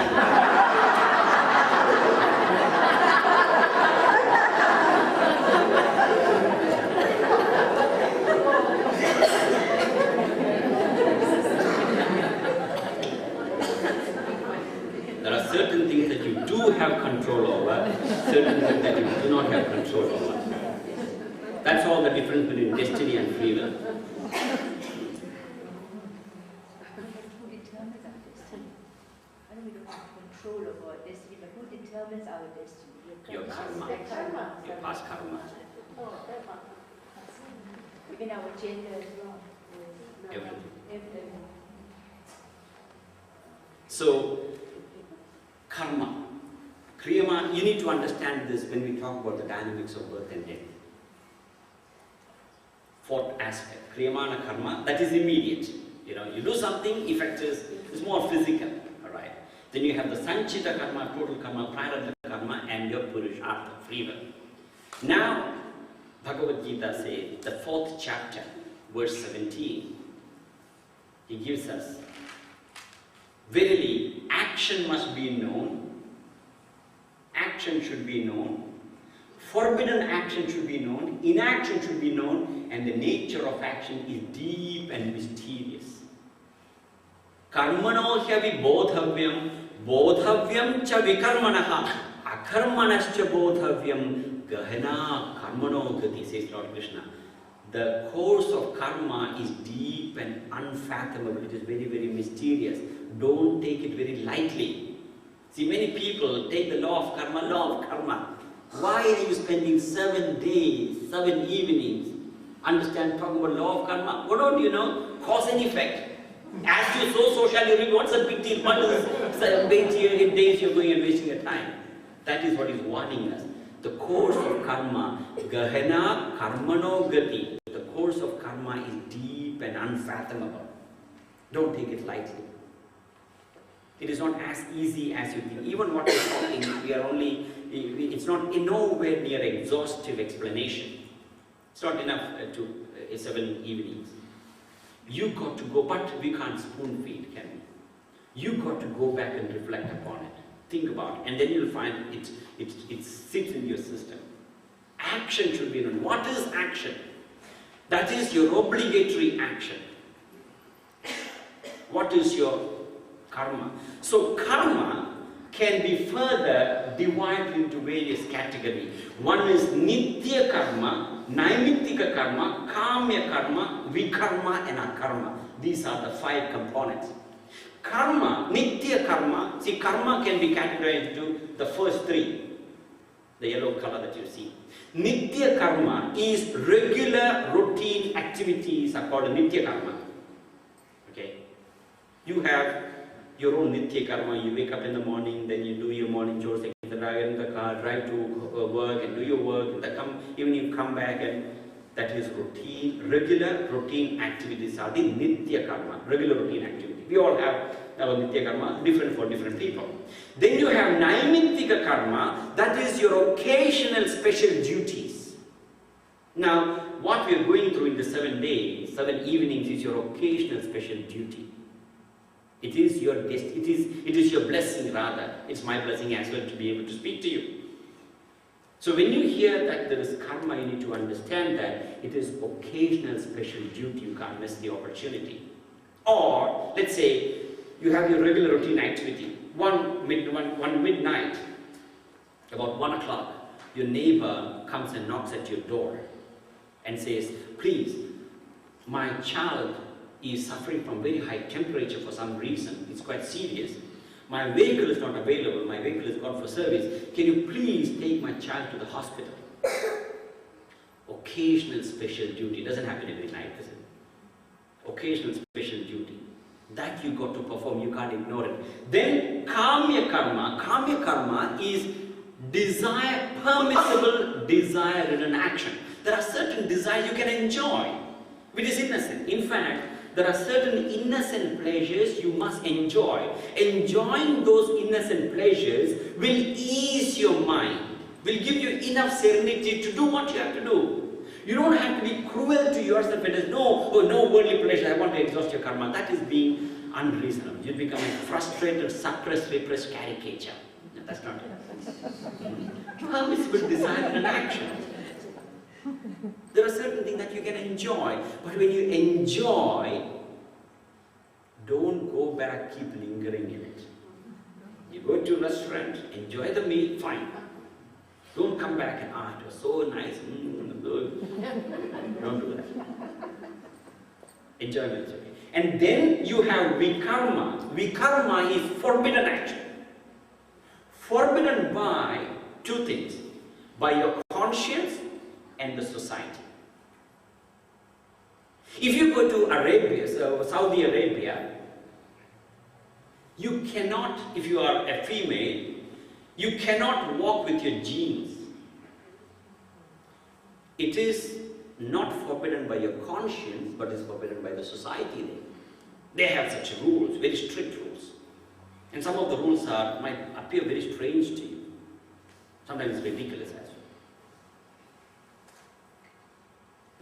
Speaker 1: Certain things that you do have control over, certain things that you do not have control over. That's all the difference between destiny and free will.
Speaker 2: I don't have control about destiny, but who determines our destiny?
Speaker 1: Your karma.
Speaker 2: Karma.
Speaker 1: Your past karma.
Speaker 2: Even our gender as well.
Speaker 1: Everything.
Speaker 2: Everything.
Speaker 1: So, karma. Kriyama, you need to understand this when we talk about the dynamics of birth and death. Fourth aspect, kriyamana karma, that is immediate. You know, you do something, effect is more physical. Alright. Then you have the sanchita karma, total karma, prarabdha karma, and your purushartha, free will. Now, Bhagavad Gita says, the 4th chapter, verse 17, he gives us, verily, action must be known, action should be known, forbidden action should be known, inaction should be known, and the nature of action is deep and mysterious. Karmano hyavi bodhavyam, bodhavyam cha vikarmanaha, akarmanascha bodhavyam, gahana karmano gati, says Lord Krishna. The course of karma is deep and unfathomable. It is very, very mysterious. Don't take it very lightly. See, many people take the law of karma. Why are you spending 7 days, 7 evenings, talking about law of karma? What don't you know? Cause and effect. As you sow, so shall you reap. What's the big deal? What is 7 days you're going and wasting your time? That is what is warning us. The course of karma, gahana karmano gati. The course of karma is deep and unfathomable. Don't take it lightly. It is not as easy as you think. Even what we are talking, it's not in nowhere near exhaustive explanation. It's not enough to 7 evenings. You got to go, but we can't spoon feed, can we? You got to go back and reflect upon it. Think about it, and then you'll find it sits in your system. Action should be known. What is action? That is your obligatory action. What is your karma? So karma can be further divided into various categories. One is nitya karma, naimittika karma, kamya karma, vikarma and akarma. These are the 5 components. Karma, nitya karma, see, karma can be categorized into the first 3. The yellow color that you see. Nitya karma is regular routine activities are called nitya karma. Okay. You have your own nitya karma. You wake up in the morning, then you do your morning chores, take the car, drive to work and do your work, and even you come back, and that is routine. Regular routine activities are the nitya karma, regular routine activity. We all have our nitya karma, different for different people. Then you have naimittika karma, that is your occasional special duties. Now, what we are going through in the 7 days, 7 evenings is your occasional special duty. It is your it is your blessing rather. It's my blessing as well to be able to speak to you. So when you hear that there is karma, you need to understand that it is occasional special duty. You can't miss the opportunity. Or let's say you have your regular routine activity. One midnight, about 1 o'clock, your neighbor comes and knocks at your door and says, please, my child is suffering from very high temperature for some reason. It's quite serious. My vehicle is not available. My vehicle is gone for service. Can you please take my child to the hospital? Occasional special duty. Doesn't happen every night, does it? Occasional special duty. That you got to perform. You can't ignore it. Then kamya karma. Kamya karma is desire, permissible desire in an action. There are certain desires you can enjoy, which is innocent. In fact, there are certain innocent pleasures you must enjoy. Enjoying those innocent pleasures will ease your mind, will give you enough serenity to do what you have to do. You don't have to be cruel to yourself and say, no worldly pleasure, I want to exhaust your karma. That is being unreasonable. You become a frustrated, suppressed, repressed caricature. No, that's not it. Permissible desire and action. There are certain things that you can enjoy, but when you enjoy, don't go back, keep lingering in it. You go to a restaurant, enjoy the meal, fine. Don't come back and, it was so nice, good. Don't do that. Enjoyment is okay. And then you have vikarma. Vikarma is forbidden action. forbidden by two things, by your conscience and the society. If you go to Arabia, so Saudi Arabia, you cannot, if you are a female, you cannot walk with your jeans. It is not forbidden by your conscience, but is forbidden by the society there. They have such rules, very strict rules. And some of the rules might appear very strange to you. Sometimes it's ridiculous as well.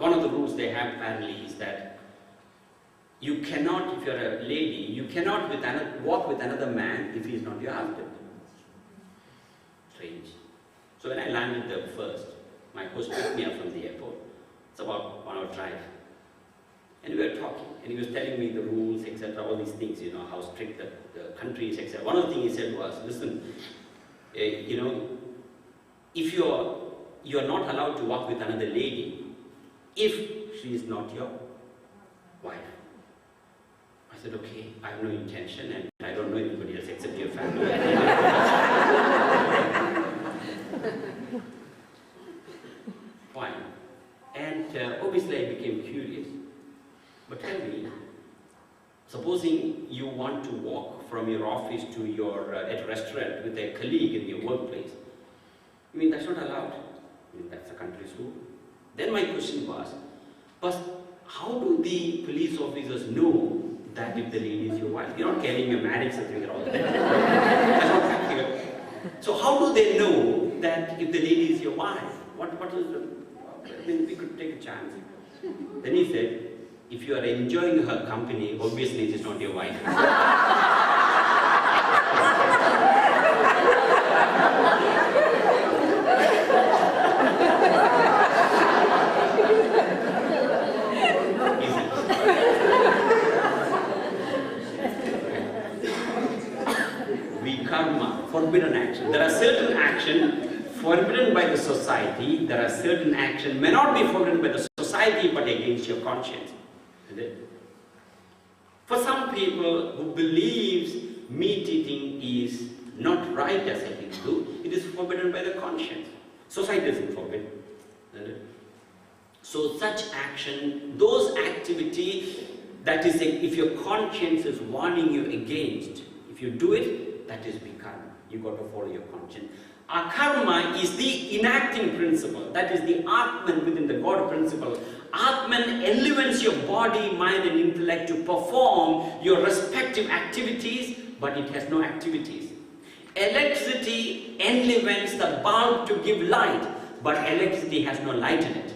Speaker 1: One of the rules they have apparently is that you cannot, if you're a lady, you cannot walk with another man if he is not your husband. Strange. So when I landed there first, my host picked me up from the airport. It's about 1 hour drive. And we were talking, and he was telling me the rules, etc., all these things, you know, how strict the country is, etc. One of the things he said was, listen, you know, if you're not allowed to walk with another lady, if she is not your wife. I said, okay, I have no intention, and I don't know anybody else except your family. Fine. And obviously I became curious. But tell me, supposing you want to walk from your office to your at a restaurant with a colleague in your workplace, I mean, that's not allowed. I mean, that's the country's rule. Then my question was, but how do the police officers know that if the lady is your wife? You're not carrying a marriage certificate all the time. That's not practical. So how do they know that if the lady is your wife? What is the... I mean, we could take a chance. Then he said, if you are enjoying her company, obviously it is not your wife. Vikarma, forbidden action. There are certain actions forbidden by the society, there are certain actions may not be forbidden by the society but against your conscience. For some people who believes meat eating is not right as a Hindu, it is forbidden by the conscience. Society doesn't forbid. So such action, those activity, that is if your conscience is warning you against, if you do it, that is vikarma. You got to follow your conscience. Akarma is the enacting principle, that is the Atman within the God principle. Atman elevates your body, mind and intellect to perform your respective activities, but it has no activities. Electricity elevates the bulb to give light, but electricity has no light in it.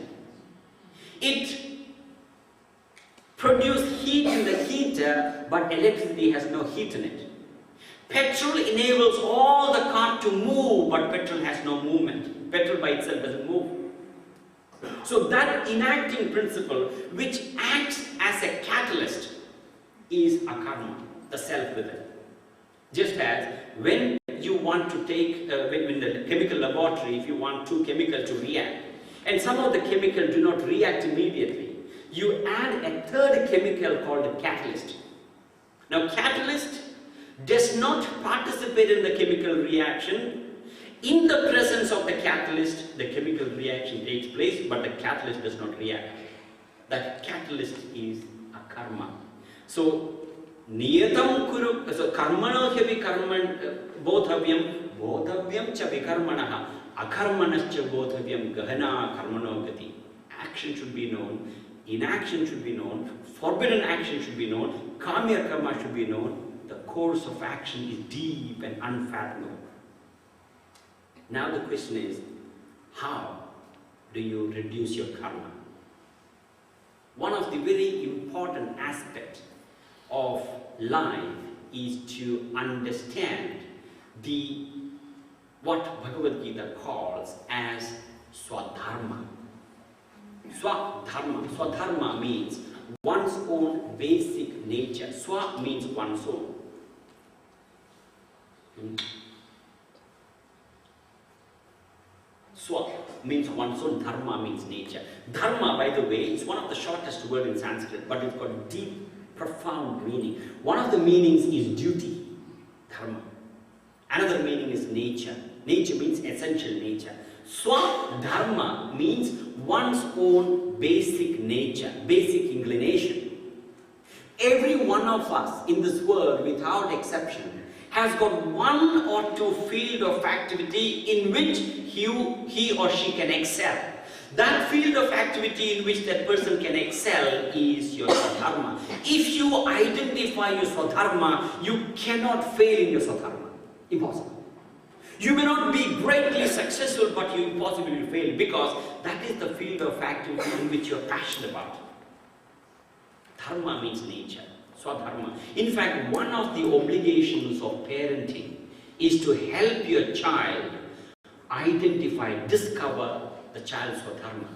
Speaker 1: It produces heat in the heater, but electricity has no heat in it. Petrol enables all the car to move, but petrol has no movement. Petrol by itself doesn't move. So that enacting principle, which acts as a catalyst, is akarma, the self within. Just as when you want to take, in the chemical laboratory, if you want two chemicals to react, and some of the chemicals do not react immediately, you add a third chemical called a catalyst. Now catalyst does not participate in the chemical reaction. In the presence of the catalyst, the chemical reaction takes place, but the catalyst does not react. That catalyst is akarma. So, niyatam kuru, so karmano hyavi karman bodhavyam cha vikarmanaha, akarmanascha bodhavyam gahana karmano gati. Action should be known, inaction should be known, forbidden action should be known, kamya karma should be known. The course of action is deep and unfathomable. Now the question is, how do you reduce your karma? One of the very important aspects of life is to understand what Bhagavad Gita calls as swadharma. Swadharma means one's own basic nature. Swa means one's own. Swa means one's own, dharma means nature. Dharma, by the way, is one of the shortest words in Sanskrit, but it's got deep, profound meaning. One of the meanings is duty, dharma. Another meaning is nature. Nature means essential nature. Swadharma means one's own basic nature, basic inclination. Every one of us in this world, without exception, has got one or two field of activity in which he or she can excel. That field of activity in which that person can excel is your swadharma. If you identify your swadharma, you cannot fail in your swadharma. Impossible. You may not be greatly successful, but you impossibly will fail, because that is the field of activity in which you are passionate about. Dharma means nature. Swadharma. In fact, one of the obligations of parenting is to help your child identify, discover the child's swadharma.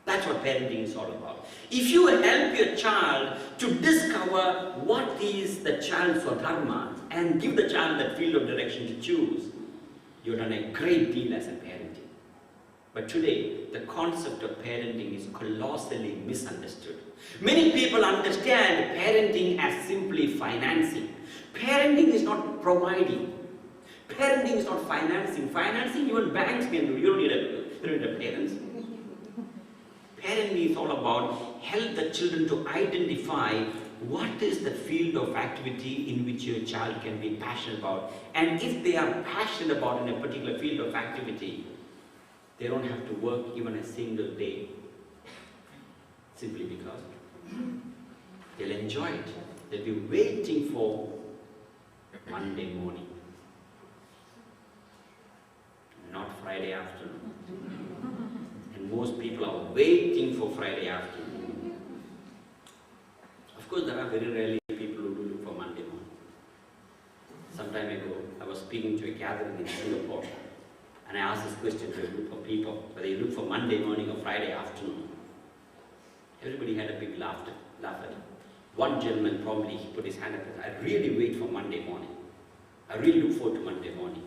Speaker 1: That's what parenting is all about. If you help your child to discover what is the child's swadharma and give the child that field of direction to choose, you've done a great deal as a parenting. But today, the concept of parenting is colossally misunderstood. Many people understand parenting as simply financing. Parenting is not providing. Parenting is not financing. Financing, even banks can do. You don't need a parents. Parenting is all about help the children to identify what is the field of activity in which your child can be passionate about. And if they are passionate about in a particular field of activity, they don't have to work even a single day, simply because they'll enjoy it. They'll be waiting for Monday morning, not Friday afternoon. And most people are waiting for Friday afternoon. Of course, there are very rarely people who do look for Monday morning. Some time ago, I was speaking to a gathering in Singapore, and I asked this question to a group of people, whether you look for Monday morning or Friday afternoon. Everybody had a big laugh at it. One gentleman probably put his hand up and said, I really wait for Monday morning. I really look forward to Monday morning.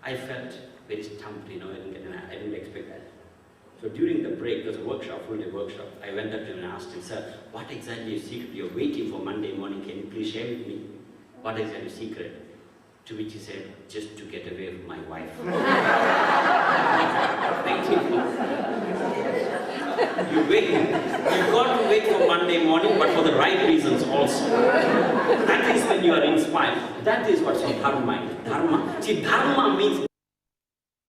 Speaker 1: I felt very stumped, I didn't expect that. So during the break, there was a workshop, full day workshop. I went up to him and asked him, sir, what exactly is secret? You're waiting for Monday morning, can you please share with me? What is your secret? To which he said, just to get away from my wife. Thank you. You've got to wait for Monday morning, but for the right reasons also. That is when you are inspired. That is what dharma is. Dharma. See, dharma means